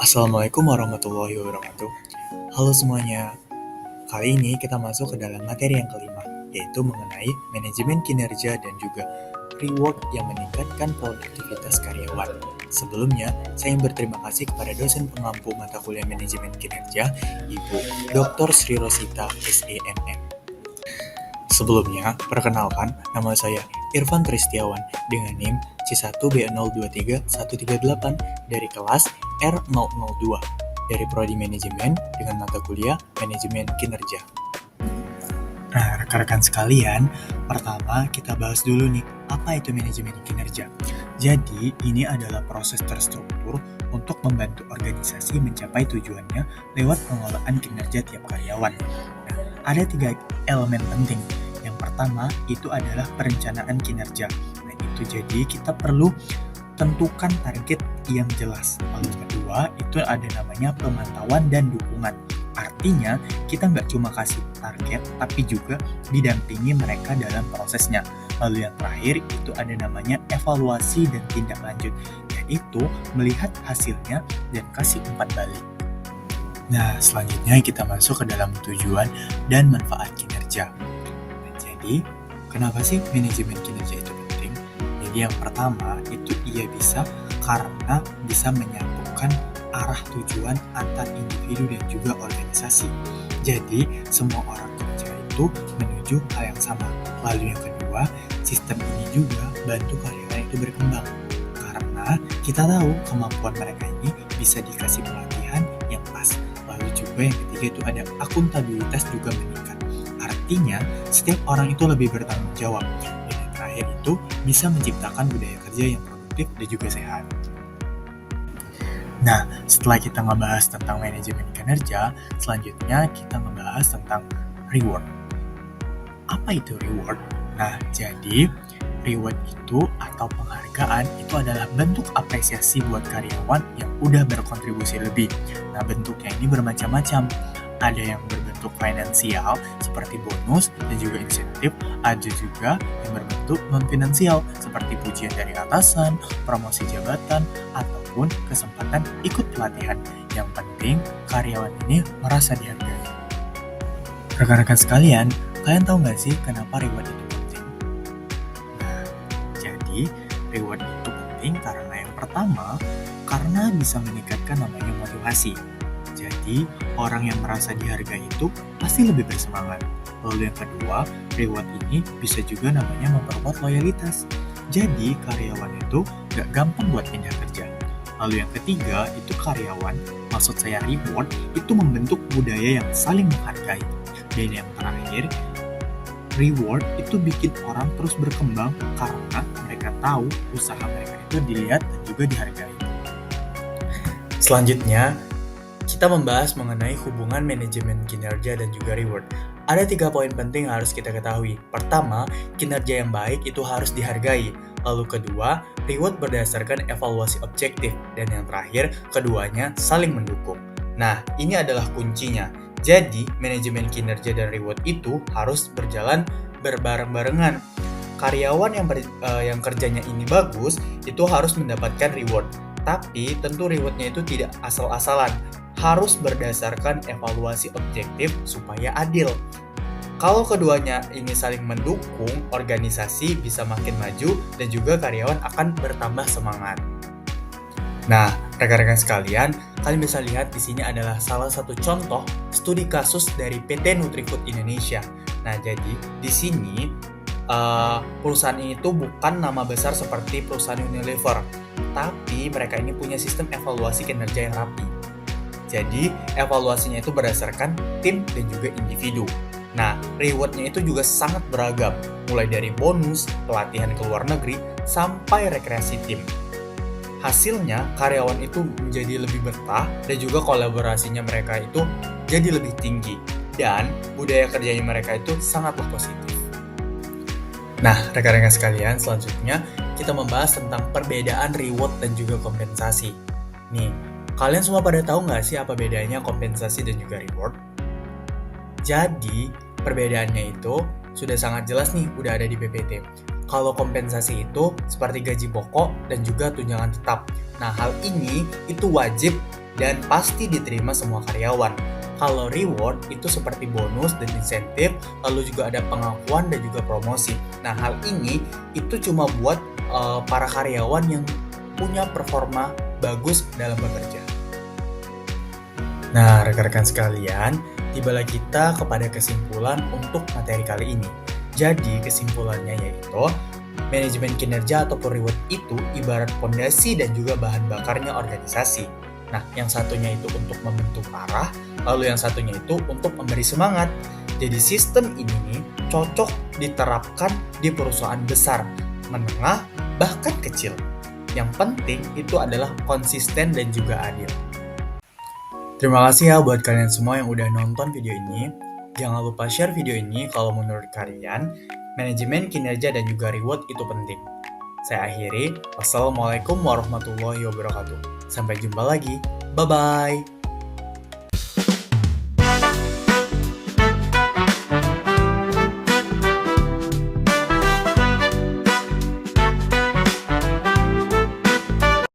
Assalamualaikum warahmatullahi wabarakatuh. Halo semuanya, kali ini kita masuk ke dalam materi yang kelima, yaitu mengenai manajemen kinerja dan juga reward yang meningkatkan produktivitas karyawan. Sebelumnya, saya ingin berterima kasih kepada dosen pengampu mata kuliah manajemen kinerja, Ibu Dr. Sri Rosita, SEMM. Sebelumnya, perkenalkan, nama saya Irfan Tristiawan dengan NIM C1B023138 dari kelas R002 dari Prodi Manajemen dengan mata kuliah Manajemen Kinerja. Nah, rekan-rekan sekalian, pertama kita bahas dulu nih, apa itu manajemen kinerja? Jadi, ini adalah proses terstruktur untuk membantu organisasi mencapai tujuannya lewat pengelolaan kinerja tiap karyawan. Nah, ada 3 elemen penting. Yang pertama, itu adalah perencanaan kinerja. Nah, itu jadi kita perlu tentukan target yang jelas. Lalu kedua, itu ada namanya pemantauan dan dukungan. Artinya, kita nggak cuma kasih target, tapi juga didampingi mereka dalam prosesnya. Lalu yang terakhir, itu ada namanya evaluasi dan tindak lanjut, yaitu melihat hasilnya dan kasih umpan balik. Nah, selanjutnya kita masuk ke dalam tujuan dan manfaat kinerja. Nah, jadi, kenapa sih manajemen kinerja itu penting? Jadi yang pertama, itu ia bisa karena bisa menyatukan arah tujuan antar individu dan juga organisasi. Jadi, semua orang kerja itu menuju hal yang sama. Lalu yang kedua, sistem ini juga bantu karyawan itu berkembang. Karena kita tahu kemampuan mereka ini bisa dikasih pelatihan yang pas. Lalu juga yang ketiga itu ada akuntabilitas juga meningkat. Artinya, setiap orang itu lebih bertanggung jawab. Dan yang terakhir itu bisa menciptakan budaya kerja yang produktif dan juga sehat. Nah, setelah kita ngebahas tentang manajemen kinerja, selanjutnya kita ngebahas tentang reward. Apa itu reward? Nah, jadi reward itu atau penghargaan itu adalah bentuk apresiasi buat karyawan yang udah berkontribusi lebih. Nah, bentuknya ini bermacam-macam. Ada yang berbentuk finansial seperti bonus dan juga insentif, ada juga yang berbentuk non-finansial seperti pujian dari atasan, promosi jabatan, ataupun kesempatan ikut pelatihan. Yang penting karyawan ini merasa dihargai. Rekan-rekan sekalian, kalian tahu nggak sih kenapa reward itu penting? Nah, jadi reward itu penting karena yang pertama, karena bisa meningkatkan namanya motivasi. Jadi, orang yang merasa dihargai itu pasti lebih bersemangat. Lalu yang kedua, reward ini bisa juga namanya memperkuat loyalitas. Jadi, karyawan itu gak gampang buat pindah kerja. Lalu yang ketiga, itu karyawan, maksud saya reward, itu membentuk budaya yang saling menghargai. Dan yang terakhir, reward itu bikin orang terus berkembang karena mereka tahu usaha mereka itu dilihat dan juga dihargai. Selanjutnya, kita membahas mengenai hubungan manajemen kinerja dan juga reward. Ada 3 poin penting yang harus kita ketahui. Pertama, kinerja yang baik itu harus dihargai. Lalu kedua, reward berdasarkan evaluasi objektif. Dan yang terakhir, keduanya saling mendukung. Nah, ini adalah kuncinya. Jadi, manajemen kinerja dan reward itu harus berjalan berbareng-barengan. Karyawan yang kerjanya ini bagus, itu harus mendapatkan reward. Tapi tentu rewardnya itu tidak asal-asalan. Harus berdasarkan evaluasi objektif supaya adil. Kalau keduanya ini saling mendukung, organisasi bisa makin maju dan juga karyawan akan bertambah semangat. Nah, rekan-rekan sekalian, kalian bisa lihat di sini adalah salah satu contoh studi kasus dari PT Nutrifood Indonesia. Nah, jadi di sini perusahaan ini tuh bukan nama besar seperti perusahaan Unilever, tapi mereka ini punya sistem evaluasi kinerja yang rapi. Jadi, evaluasinya itu berdasarkan tim dan juga individu. Nah, rewardnya itu juga sangat beragam, mulai dari bonus, pelatihan ke luar negeri, sampai rekreasi tim. Hasilnya, karyawan itu menjadi lebih betah dan juga kolaborasinya mereka itu jadi lebih tinggi. Dan budaya kerjanya mereka itu sangatlah positif. Nah, rekan-rekan sekalian, selanjutnya kita membahas tentang perbedaan reward dan juga kompensasi. Nih, kalian semua pada tahu nggak sih apa bedanya kompensasi dan juga reward? Jadi, perbedaannya itu sudah sangat jelas nih, udah ada di PPT. Kalau kompensasi itu seperti gaji pokok dan juga tunjangan tetap. Nah, hal ini itu wajib dan pasti diterima semua karyawan. Kalau reward itu seperti bonus dan insentif, lalu juga ada pengakuan dan juga promosi. Nah, hal ini itu cuma buat para karyawan yang punya performa bagus dalam bekerja. Nah, rekan-rekan sekalian, tibalah kita kepada kesimpulan untuk materi kali ini. Jadi, kesimpulannya yaitu, manajemen kinerja ataupun reward itu ibarat fondasi dan juga bahan bakarnya organisasi. Nah, yang satunya itu untuk membentuk arah, lalu yang satunya itu untuk memberi semangat. Jadi sistem ini nih cocok diterapkan di perusahaan besar, menengah, bahkan kecil. Yang penting itu adalah konsisten dan juga adil. Terima kasih ya buat kalian semua yang udah nonton video ini. Jangan lupa share video ini kalau menurut kalian, manajemen kinerja dan juga reward itu penting. Saya akhiri, wassalamualaikum warahmatullahi wabarakatuh. Sampai jumpa lagi, bye-bye.